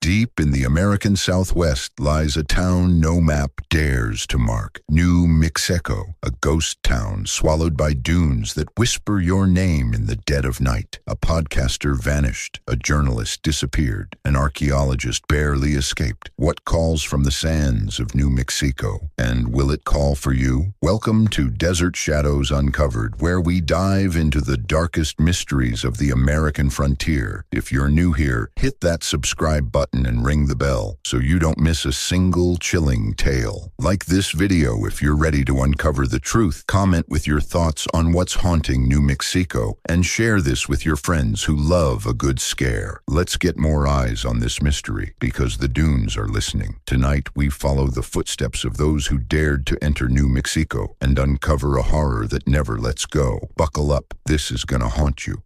Deep in the American Southwest lies a town no map dares to mark. New Mexico, a ghost town swallowed by dunes that whisper your name in the dead of night. A podcaster vanished, a journalist disappeared, an archaeologist barely escaped. What calls from the sands of New Mexico? And will it call for you? Welcome to Desert Shadows Uncovered, where we dive into the darkest mysteries of the American frontier. If you're new here, hit that subscribe button and ring the bell so you don't miss a single chilling tale. Like this video if you're ready to uncover the truth, comment with your thoughts on what's haunting New Mexico, and share this with your friends who love a good scare. Let's get more eyes on this mystery, because the dunes are listening. Tonight we follow the footsteps of those who dared to enter New Mexico and uncover a horror that never lets go. Buckle up, this is gonna haunt you.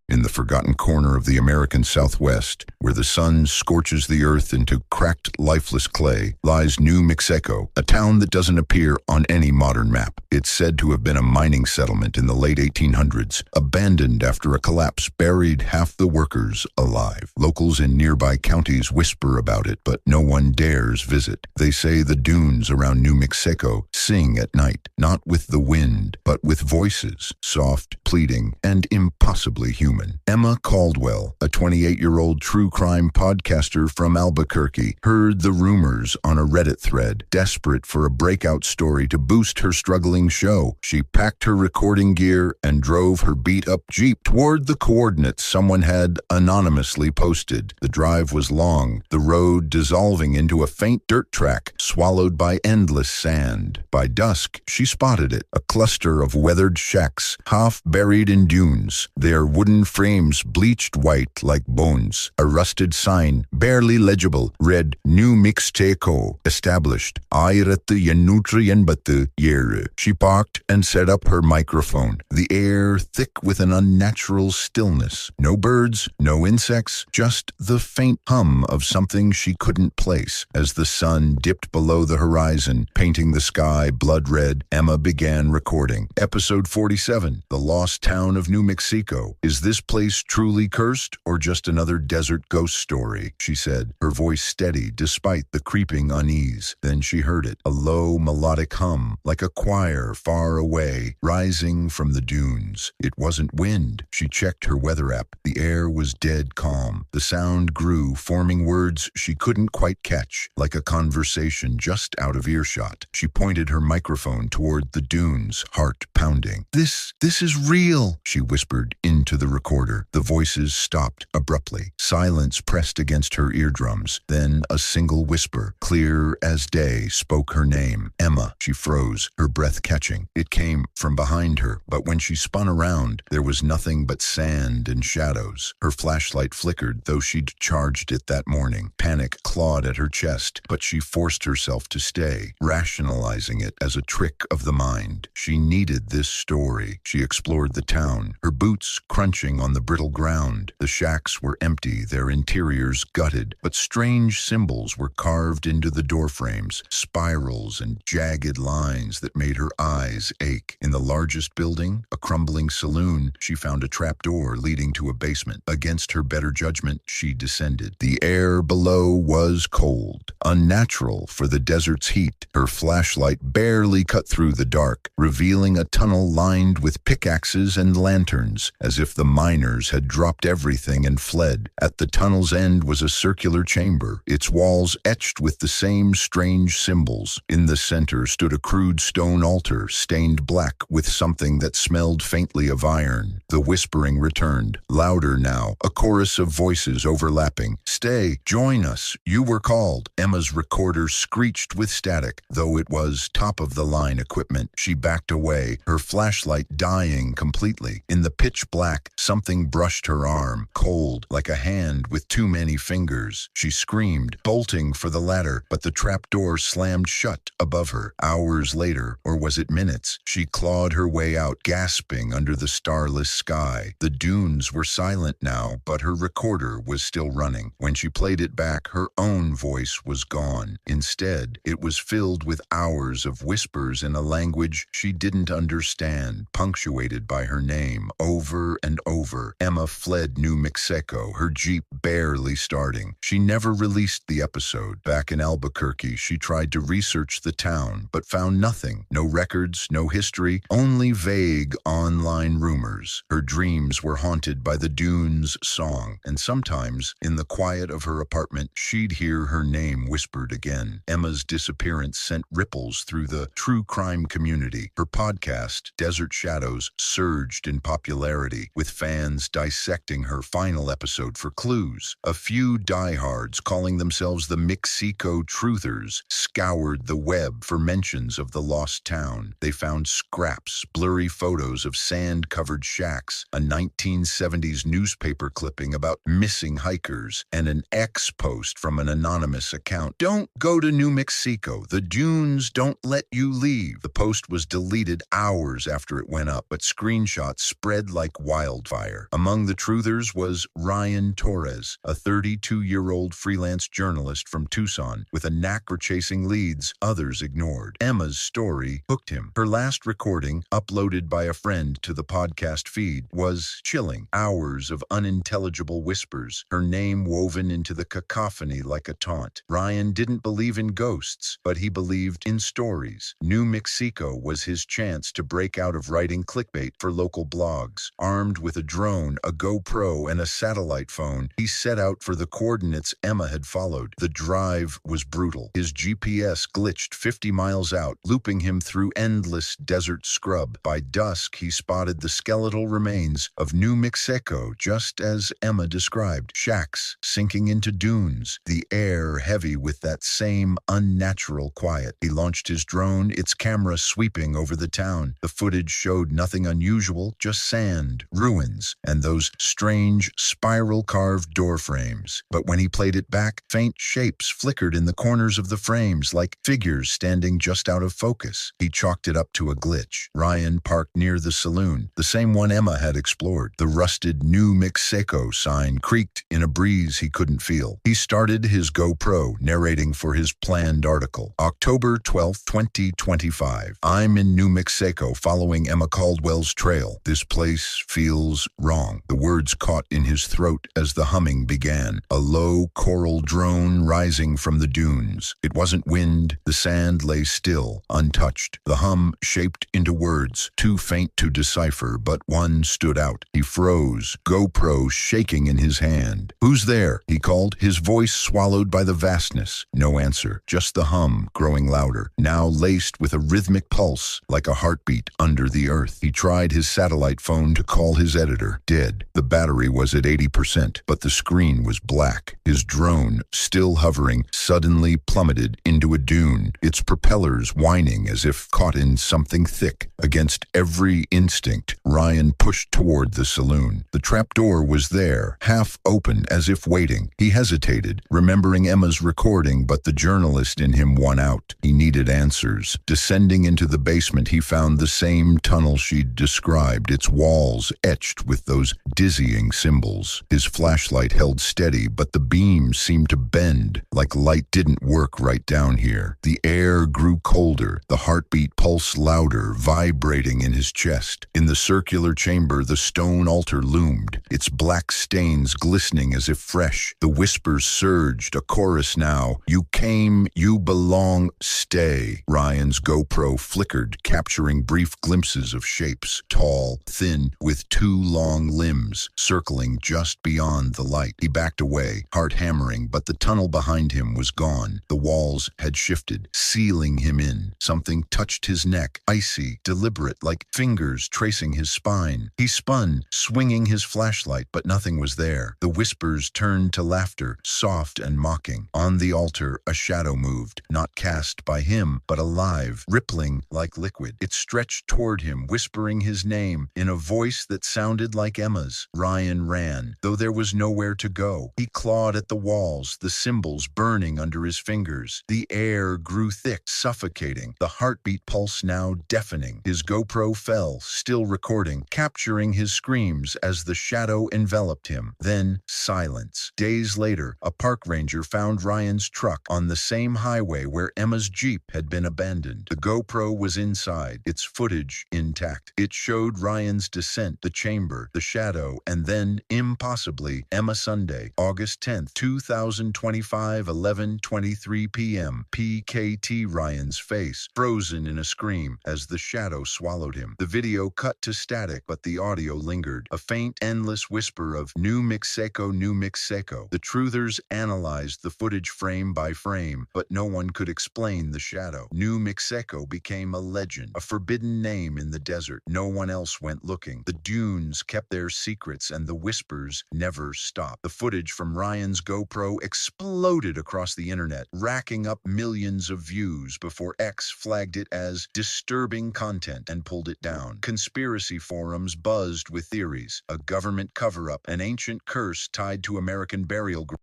In the forgotten corner of the American Southwest, where the sun scorches the earth into cracked, lifeless clay, lies New Mexico, a town that doesn't appear on any modern map. It's said to have been a mining settlement in the late 1800s, abandoned after a collapse buried half the workers alive. Locals in nearby counties whisper about it, but no one dares visit. They say the dunes around New Mexico sing at night, not with the wind, but with voices, soft, pleading, and impossibly human. Emma Caldwell, a 28-year-old true crime podcaster from Albuquerque, heard the rumors on a Reddit thread. Desperate for a breakout story to boost her struggling show, she packed her recording gear and drove her beat-up Jeep toward the coordinates someone had anonymously posted. The drive was long, the road dissolving into a faint dirt track, swallowed by endless sand. By dusk, she spotted it, a cluster of weathered shacks, half buried in dunes, their wooden frames bleached white like bones. A rusted sign, barely legible, read New Mexico, established. Ayrette nutrien batu yer. She parked and set up her microphone, the air thick with an unnatural stillness. No birds, no insects, just the faint hum of something she couldn't place. As the sun dipped below the horizon, painting the sky blood red, Emma began recording. Episode 47, The Lost Town of New Mexico. Is this place truly cursed, or just another desert ghost story? She said, her voice steady despite the creeping unease. Then she heard it, a low melodic hum, like a choir far away, rising from the dunes. It wasn't wind. She checked her weather app. The air was dead calm. The sound grew, forming words she couldn't quite catch, like a conversation just out of earshot. She pointed her microphone toward the dunes, heart pounding. This is real, she whispered into the recorder. The voices stopped abruptly. Silence pressed against her eardrums. Then a single whisper, clear as day, spoke her name. Emma. She froze, her breath catching. It came from behind her, but when she spun around, there was nothing but sand and shadows. Her flashlight flickered, though she'd charged it that morning. Panic clawed at her chest, but she forced herself to stay, rationalizing it as a trick of the mind. She needed this story. She explored the town, her boots crunching on the brittle ground. The shacks were empty, their interiors gutted, but strange symbols were carved into the doorframes, spirals and jagged lines that made her eyes ache. In the largest building, a crumbling saloon, she found a trapdoor leading to a basement. Against her better judgment, she descended. The air below was cold, unnatural for the desert's heat. Her flashlight barely cut through the dark, revealing a tunnel lined with pickaxes and lanterns, as if the miners had dropped everything and fled. At the tunnel's end was a circular chamber, its walls etched with the same strange symbols. In the center stood a crude stone altar, stained black with something that smelled faintly of iron. The whispering returned, louder now, a chorus of voices overlapping. Stay, join us, you were called. Emma's recorder screeched with static, though it was top-of-the-line equipment. She backed away, her flashlight dying completely. In the pitch black, something brushed her arm, cold, like a hand with too many fingers. She screamed, bolting for the ladder, but the trapdoor slammed shut above her. Hours later, or was it minutes, she clawed her way out, gasping under the starless sky. The dunes were silent now, but her recorder was still running. When she played it back, her own voice was gone. Instead, it was filled with hours of whispers in a language she didn't understand. understand, punctuated by her name. Over and over, Emma fled New Mexico, her Jeep barely starting. She never released the episode. Back in Albuquerque, she tried to research the town, but found nothing. No records, no history, only vague online rumors. Her dreams were haunted by the Dunes song, and sometimes, in the quiet of her apartment, she'd hear her name whispered again. Emma's disappearance sent ripples through the true crime community. Her podcast, Desert Shadows, surged in popularity, with fans dissecting her final episode for clues. A few diehards, calling themselves the Mexico Truthers, scoured the web for mentions of the lost town. They found scraps, blurry photos of sand-covered shacks, a 1970s newspaper clipping about missing hikers, and an X post from an anonymous account. "Don't go to New Mexico. The dunes don't let you leave." The post was deleted hours after it went up, but screenshots spread like wildfire. Among the truthers was Ryan Torres, a 32-year-old freelance journalist from Tucson, with a knack for chasing leads others ignored. Emma's story hooked him. Her last recording, uploaded by a friend to the podcast feed, was chilling. Hours of unintelligible whispers, her name woven into the cacophony like a taunt. Ryan didn't believe in ghosts, but he believed in stories. New Mexico was his chance to break out of writing clickbait for local blogs. Armed with a drone, a GoPro, and a satellite phone, he set out for the coordinates Emma had followed. The drive was brutal. His GPS glitched 50 miles out, looping him through endless desert scrub. By dusk, he spotted the skeletal remains of New Mexico, just as Emma described. Shacks sinking into dunes, the air heavy with that same unnatural quiet. He launched his drone, its camera sweeping over the town. The footage showed nothing unusual, just sand, ruins, and those strange spiral-carved door frames. But when he played it back, faint shapes flickered in the corners of the frames like figures standing just out of focus. He chalked it up to a glitch. Ryan parked near the saloon, the same one Emma had explored. The rusted New Mexico sign creaked in a breeze he couldn't feel. He started his GoPro, narrating for his planned article. October 12, 2025. I'm in New Mexico following Emma Caldwell's trail. This place feels wrong. The words caught in his throat as the humming began. A low choral drone rising from the dunes. It wasn't wind. The sand lay still, untouched. The hum shaped into words, too faint to decipher, but one stood out. He froze, GoPro shaking in his hand. "Who's there?" he called, his voice swallowed by the vastness. No answer, just the hum growing louder, now laced with a rhythmic pulse like a heartbeat under the earth. He tried his satellite phone to call his editor. Dead. The battery was at 80%, but the screen was black. His drone, still hovering, suddenly plummeted into a dune, its propellers whining as if caught in something thick. Against every instinct, Ryan pushed toward the saloon. The trapdoor was there, half open as if waiting. He hesitated, remembering Emma's recording, but the journalist in him won out. He needed answers. Descending into the basement, he found the same tunnel she'd described, its walls etched with those dizzying symbols. His flashlight held steady, but the beam seemed to bend, like light didn't work right down here. The air grew colder, the heartbeat pulsed louder, vibrating in his chest. In the circular chamber, the stone altar loomed, its black stains glistening as if fresh. The whispers surged, a chorus now. "You came, you belong, stay." Ryan's GoPro flickered, capturing brief glimpses of shapes, tall, thin, with two long limbs, circling just beyond the light. He backed away, heart hammering, but the tunnel behind him was gone. The walls had shifted, sealing him in. Something touched his neck, icy, deliberate, like fingers tracing his spine. He spun, swinging his flashlight, but nothing was there. The whispers turned to laughter, soft and mocking. On the altar, a shadow moved, not cast by him, but alive, rippling like liquid. It stretched toward him, whispering his name in a voice that sounded like Emma's. Ryan ran, though there was nowhere to go. He clawed at the walls, the symbols burning under his fingers. The air grew thick, suffocating, the heartbeat pulse now deafening. His GoPro fell, still recording, capturing his screams as the shadow enveloped him. Then silence. Days later, a park ranger found Ryan's truck on the same highway where Emma's Jeep had been abandoned. The GoPro was inside, its its footage intact. It showed Ryan's descent, the chamber, the shadow, and then, impossibly, Emma Sunday, August 10th, 2025, 11:23 p.m. PKT. Ryan's face, frozen in a scream, as the shadow swallowed him. The video cut to static, but the audio lingered, a faint, endless whisper of New Mexico, New Mexico. The truthers analyzed the footage frame by frame, but no one could explain the shadow. New Mexico became a legend, a forbidden name in the desert. No one else went looking. The dunes kept their secrets, and the whispers never stopped. The footage from Ryan's GoPro exploded across the internet, racking up millions of views before X flagged it as disturbing content and pulled it down. Conspiracy forums buzzed with theories: a government cover-up, an ancient curse tied to American burial grounds,